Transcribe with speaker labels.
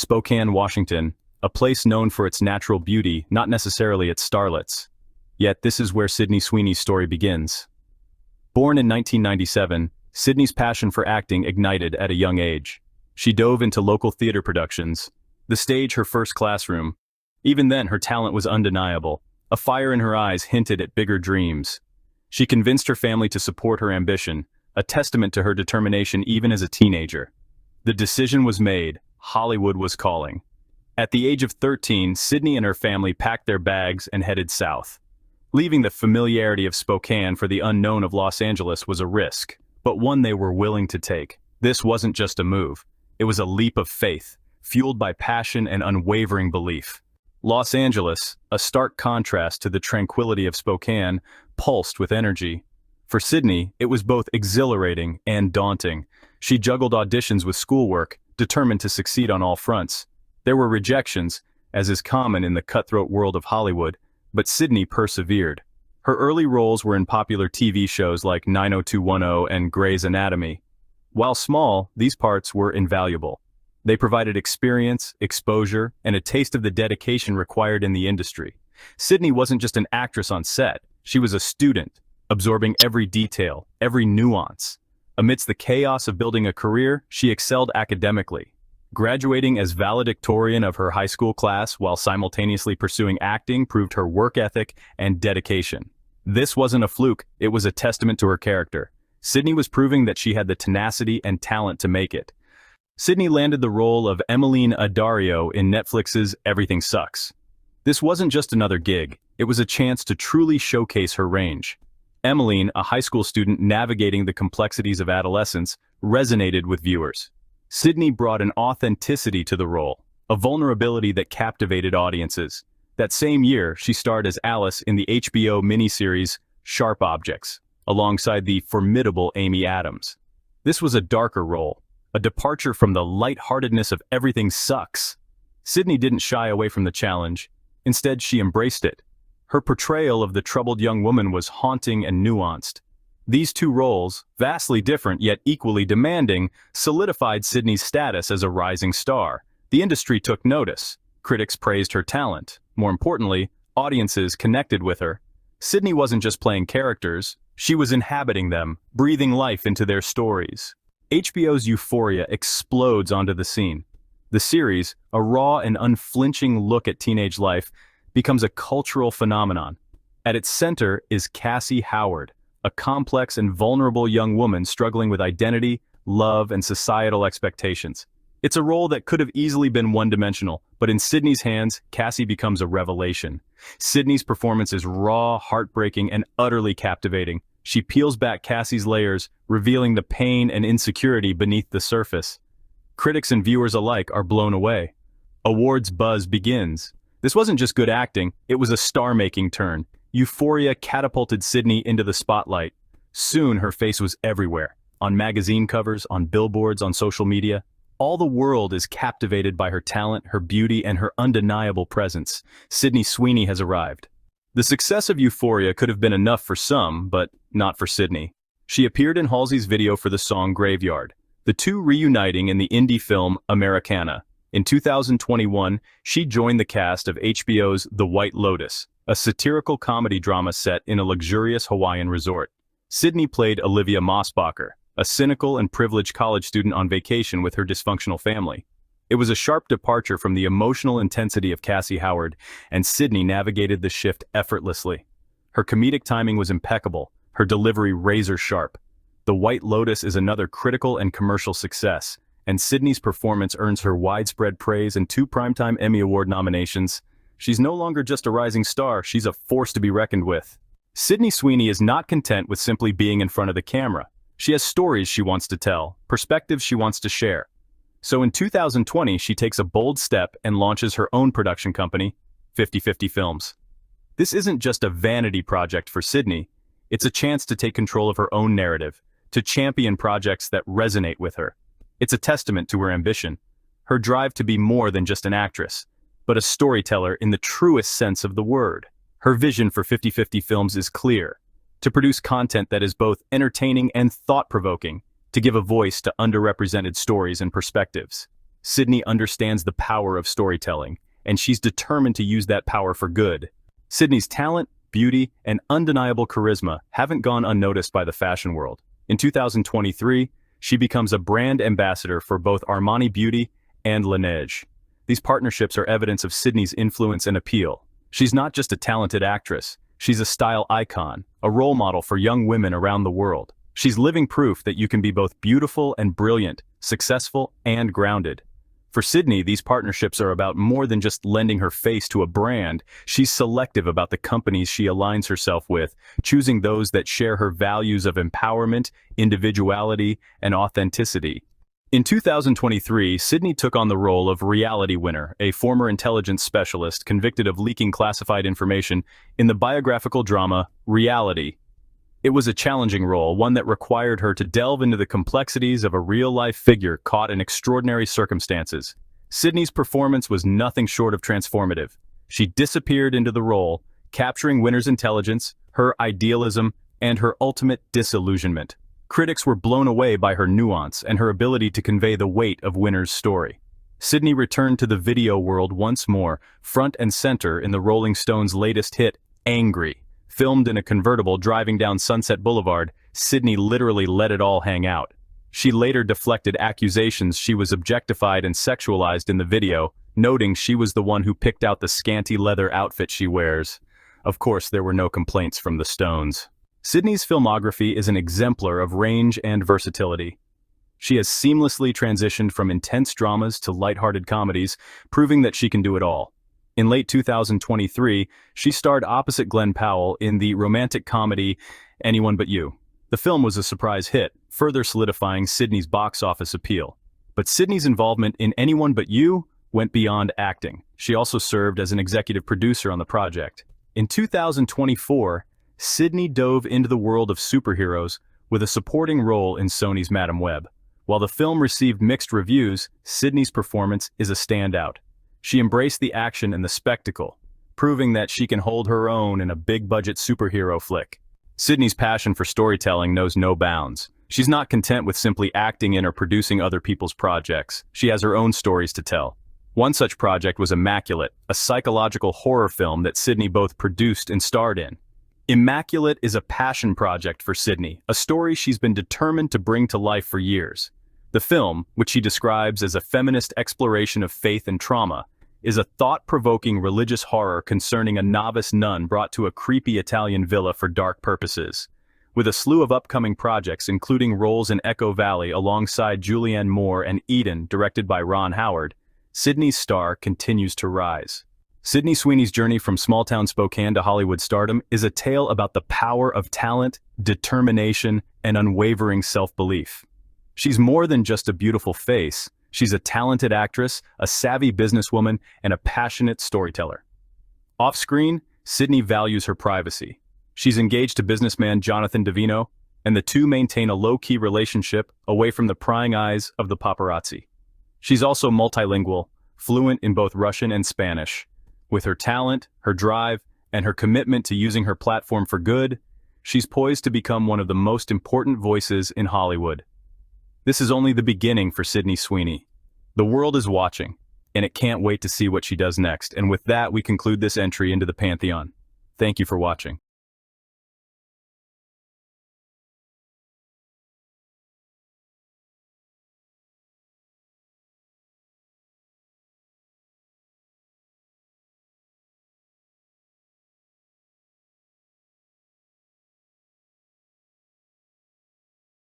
Speaker 1: Spokane, Washington, a place known for its natural beauty, not necessarily its starlets. Yet this is where Sydney Sweeney's story begins. Born in 1997, Sydney's passion for acting ignited at a young age. She dove into local theater productions, the stage her first classroom. Even then, her talent was undeniable. A fire in her eyes hinted at bigger dreams. She convinced her family to support her ambition, a testament to her determination even as a teenager. The decision was made. Hollywood was calling. At the age of 13, Sydney and her family packed their bags and headed south. Leaving the familiarity of Spokane for the unknown of Los Angeles was a risk, but one they were willing to take. This wasn't just a move. It was a leap of faith, fueled by passion and unwavering belief. Los Angeles, a stark contrast to the tranquility of Spokane, pulsed with energy. For Sydney, it was both exhilarating and daunting. She juggled auditions with schoolwork, determined to succeed on all fronts. There were rejections, as is common in the cutthroat world of Hollywood, but Sydney persevered. Her early roles were in popular TV shows like 90210 and Grey's Anatomy. While small, these parts were invaluable. They provided experience, exposure, and a taste of the dedication required in the industry. Sydney wasn't just an actress on set, she was a student, absorbing every detail, every nuance. Amidst the chaos of building a career, she excelled academically, graduating as valedictorian of her high school class while simultaneously pursuing acting proved her work ethic and dedication. This wasn't a fluke, it was a testament to her character. Sydney was proving that she had the tenacity and talent to make it. Sydney landed the role of Emmeline Addario in Netflix's Everything Sucks. This wasn't just another gig, it was a chance to truly showcase her range. Emmeline, a high school student navigating the complexities of adolescence, resonated with viewers. Sydney brought an authenticity to the role, a vulnerability that captivated audiences. That same year, she starred as Alice in the HBO miniseries Sharp Objects, alongside the formidable Amy Adams. This was a darker role, a departure from the lightheartedness of Everything Sucks. Sydney didn't shy away from the challenge. Instead, she embraced it. Her portrayal of the troubled young woman was haunting and nuanced. These two roles, vastly different yet equally demanding, solidified Sydney's status as a rising star. The industry took notice. Critics praised her talent. More importantly, audiences connected with her. Sydney wasn't just playing characters, she was inhabiting them, breathing life into their stories. HBO's Euphoria explodes onto the scene. The series, a raw and unflinching look at teenage life, becomes a cultural phenomenon. At its center is Cassie Howard, a complex and vulnerable young woman struggling with identity, love, and societal expectations. It's a role that could have easily been one-dimensional, but in Sydney's hands, Cassie becomes a revelation. Sydney's performance is raw, heartbreaking, and utterly captivating. She peels back Cassie's layers, revealing the pain and insecurity beneath the surface. Critics and viewers alike are blown away. Awards buzz begins. This wasn't just good acting, it was a star-making turn. Euphoria catapulted Sydney into the spotlight. Soon her face was everywhere, on magazine covers, on billboards, on social media. All the world is captivated by her talent, her beauty, and her undeniable presence. Sydney Sweeney has arrived. The success of Euphoria could have been enough for some, but not for Sydney. She appeared in Halsey's video for the song Graveyard, the two reuniting in the indie film Americana. In 2021, she joined the cast of HBO's The White Lotus, a satirical comedy drama set in a luxurious Hawaiian resort. Sydney played Olivia Mossbacher, a cynical and privileged college student on vacation with her dysfunctional family. It was a sharp departure from the emotional intensity of Cassie Howard, and Sydney navigated the shift effortlessly. Her comedic timing was impeccable, her delivery razor-sharp. The White Lotus is another critical and commercial success, and Sydney's performance earns her widespread praise and 2 Primetime Emmy Award nominations. She's no longer just a rising star, she's a force to be reckoned with. Sydney Sweeney is not content with simply being in front of the camera. She has stories she wants to tell, perspectives she wants to share. So in 2020, she takes a bold step and launches her own production company, 50/50 Films. This isn't just a vanity project for Sydney, it's a chance to take control of her own narrative, to champion projects that resonate with her. It's a testament to her ambition, her drive to be more than just an actress, but a storyteller in the truest sense of the word. Her vision for 50/50 Films is clear: to produce content that is both entertaining and thought-provoking, to give a voice to underrepresented stories and perspectives. Sydney understands the power of storytelling, and she's determined to use that power for good. Sydney's talent, beauty, and undeniable charisma haven't gone unnoticed by the fashion world. In 2023, she becomes a brand ambassador for both Armani Beauty and Laneige. These partnerships are evidence of Sydney's influence and appeal. She's not just a talented actress, she's a style icon, a role model for young women around the world. She's living proof that you can be both beautiful and brilliant, successful and grounded. For Sydney, these partnerships are about more than just lending her face to a brand. She's selective about the companies she aligns herself with, choosing those that share her values of empowerment, individuality, and authenticity. In 2023, Sydney took on the role of reality winner, a former intelligence specialist convicted of leaking classified information in the biographical drama Reality. It was a challenging role, one that required her to delve into the complexities of a real-life figure caught in extraordinary circumstances. Sydney's performance was nothing short of transformative. She disappeared into the role, capturing Winner's intelligence, her idealism, and her ultimate disillusionment. Critics were blown away by her nuance and her ability to convey the weight of Winner's story. Sydney returned to the video world once more, front and center in the Rolling Stones' latest hit, Angry. Filmed in a convertible driving down Sunset Boulevard, Sydney literally let it all hang out. She later deflected accusations she was objectified and sexualized in the video, noting she was the one who picked out the scanty leather outfit she wears. Of course, there were no complaints from the Stones. Sydney's filmography is an exemplar of range and versatility. She has seamlessly transitioned from intense dramas to lighthearted comedies, proving that she can do it all. In late 2023, she starred opposite Glenn Powell in the romantic comedy Anyone But You. The film was a surprise hit, further solidifying Sydney's box office appeal. But Sydney's involvement in Anyone But You went beyond acting. She also served as an executive producer on the project. In 2024, Sydney dove into the world of superheroes with a supporting role in Sony's Madam Web. While the film received mixed reviews, Sydney's performance is a standout. She embraced the action and the spectacle, proving that she can hold her own in a big-budget superhero flick. Sydney's passion for storytelling knows no bounds. She's not content with simply acting in or producing other people's projects. She has her own stories to tell. One such project was Immaculate, a psychological horror film that Sydney both produced and starred in. Immaculate is a passion project for Sydney, a story she's been determined to bring to life for years. The film, which she describes as a feminist exploration of faith and trauma, is a thought-provoking religious horror concerning a novice nun brought to a creepy Italian villa for dark purposes. With a slew of upcoming projects including roles in Echo Valley alongside Julianne Moore and Eden, directed by Ron Howard, Sydney's star continues to rise. Sydney Sweeney's journey from small-town Spokane to Hollywood stardom is a tale about the power of talent, determination, and unwavering self-belief. She's more than just a beautiful face. She's a talented actress, a savvy businesswoman, and a passionate storyteller. Off-screen, Sydney values her privacy. She's engaged to businessman Jonathan Davino, and the two maintain a low-key relationship away from the prying eyes of the paparazzi. She's also multilingual, fluent in both Russian and Spanish. With her talent, her drive, and her commitment to using her platform for good, she's poised to become one of the most important voices in Hollywood. This is only the beginning for Sydney Sweeney. The world is watching, and it can't wait to see what she does next. And with that, we conclude this entry into the Pantheon. Thank you for watching.